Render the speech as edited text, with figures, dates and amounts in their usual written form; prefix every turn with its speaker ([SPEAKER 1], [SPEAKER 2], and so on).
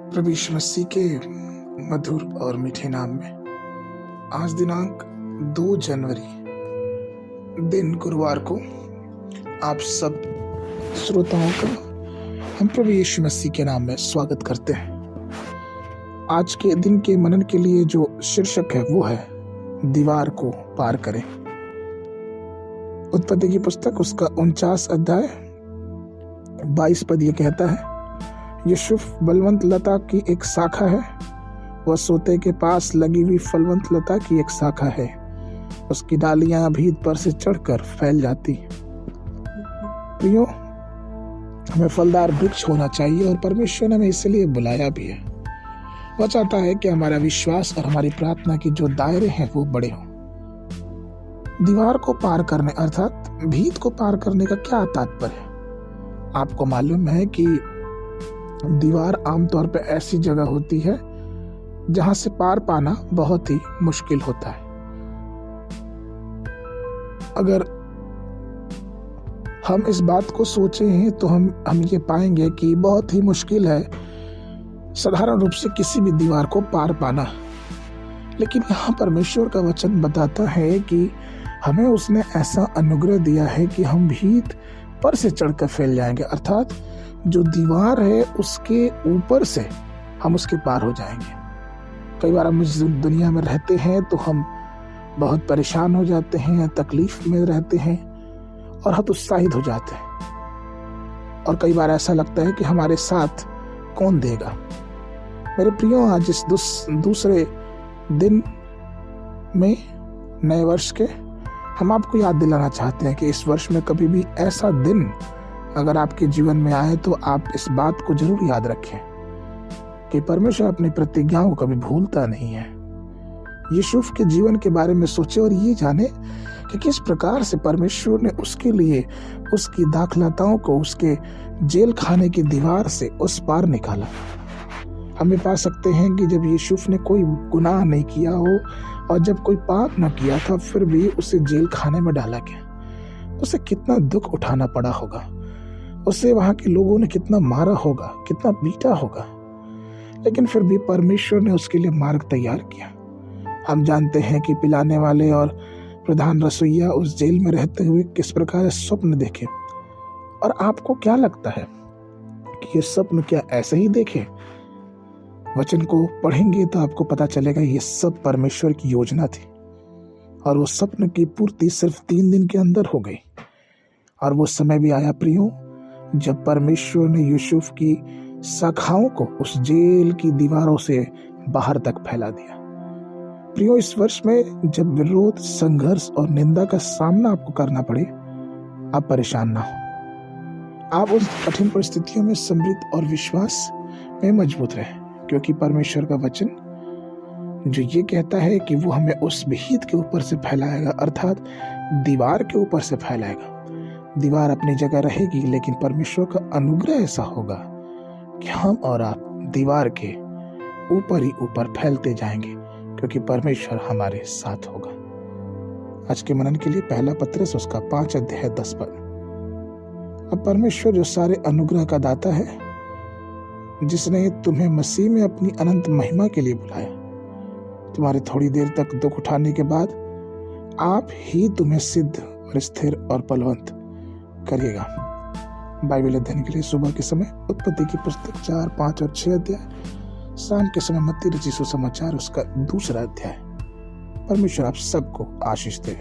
[SPEAKER 1] प्रभु यीशु मसीह के मधुर और मीठे नाम में आज दिनांक 2 जनवरी दिन गुरुवार को आप सब श्रोताओं का हम प्रभु यीशु मसीह के नाम में स्वागत करते हैं। आज के दिन के मनन के लिए जो शीर्षक है वो है दीवार को पार करें। उत्पत्ति की पुस्तक उसका 49 अध्याय 22 पद ये कहता है, यूसुफ बलवंत लता की एक शाखा है, वह सोते के पास लगी हुई फलवंत लता की एक शाखा है, उसकी डालियां भीत पर से चढ़कर फैल जाती। प्रियो, हमें फलदार वृक्ष होना चाहिए और परमेश्वर ने हमें इसलिए बुलाया भी है। वह चाहता है कि हमारा विश्वास और हमारी प्रार्थना की जो दायरे हैं वो बड़े हों। दीवार को पार करने अर्थात भीत को पार करने का क्या तात्पर्य है? आपको मालूम है कि दीवार आमतौर पर ऐसी जगह होती है जहां से पार पाना बहुत ही मुश्किल होता है। अगर हम इस बात को सोचें तो हम ये पाएंगे कि बहुत ही मुश्किल है साधारण रूप से किसी भी दीवार को पार पाना। लेकिन यहाँ परमेश्वर का वचन बताता है कि हमें उसने ऐसा अनुग्रह दिया है कि हम भीत पर से चढ़कर फैल जाएंगे, अर्थात जो दीवार है उसके ऊपर से हम उसके पार हो जाएंगे। कई बार हम इस दुनिया में रहते हैं तो हम बहुत परेशान हो जाते हैं, तकलीफ में रहते हैं और हतोत्साहित हो जाते हैं, और कई बार ऐसा लगता है कि हमारे साथ कौन देगा। मेरे प्रियो, आज इस दूसरे दिन में नए वर्ष के हम आपको याद दिलाना चाहते हैं कि इस वर्ष में कभी भी ऐसा दिन अगर आपके जीवन में आए तो आप इस बात को जरूर याद रखें कि परमेश्वर अपनी प्रतिज्ञाओं को कभी भूलता नहीं है। यूसुफ के जीवन के बारे में सोचे और ये जाने कि किस प्रकार से परमेश्वर ने उसके लिए उसकी दाखलताओं को उसके जेल खाने की दीवार से उस पार निकाला। हमें पा सकते हैं कि जब यूसुफ ने कोई गुनाह नहीं किया हो और जब कोई पाप न किया था फिर भी उसे जेल खाने में डाला गया। उसे कितना दुख उठाना पड़ा होगा, उसे वहां के लोगों ने कितना मारा होगा, कितना पीटा होगा, लेकिन फिर भी परमेश्वर ने उसके लिए मार्ग तैयार किया। हम जानते हैं कि पिलाने वाले और प्रधान रसोइया उस जेल में रहते हुए किस प्रकार स्वप्न देखे। और आपको क्या लगता है कि ये स्वप्न क्या ऐसे ही देखे? वचन को पढ़ेंगे तो आपको पता चलेगा ये सब परमेश्वर की योजना थी, और वो स्वप्न की पूर्ति सिर्फ 3 दिन के अंदर हो गई। और वो समय भी आया प्रियो जब परमेश्वर ने यूसुफ की शाखाओं को उस जेल की दीवारों से बाहर तक फैला दिया। प्रियो, इस वर्ष में जब विरोध, संघर्ष और निंदा का सामना आपको करना पड़े, आप परेशान ना हो। आप उस कठिन परिस्थितियों में समृद्ध और विश्वास में मजबूत रहे, क्योंकि परमेश्वर का वचन जो ये कहता है कि वो हमें उस भीत के ऊपर से फैलाएगा, अर्थात दीवार के ऊपर से फैलाएगा। दीवार अपनी जगह रहेगी, लेकिन परमेश्वर का अनुग्रह ऐसा होगा कि हम और आप दीवार के ऊपर ही ऊपर फैलते जाएंगे, क्योंकि परमेश्वर हमारे साथ होगा। आज के मनन के लिए पहला पत्रस उसका 5 अध्याय 10 पद। अब परमेश्वर जो सारे अनुग्रह का दाता है, जिसने तुम्हें मसीह में अपनी अनंत महिमा के लिए बुलाया, तुम्हारे थोड़ी देर तक दुख उठाने के बाद आप ही तुम्हें सिद्ध और स्थिर और बलवंत करिएगा। बाइबल अध्ययन के लिए सुबह के समय उत्पत्ति की पुस्तक 4, 5 और 6 अध्याय, शाम के समय मत्ती रचित सुसमाचार उसका 2 अध्याय। परमेश्वर आप सबको आशीष दे।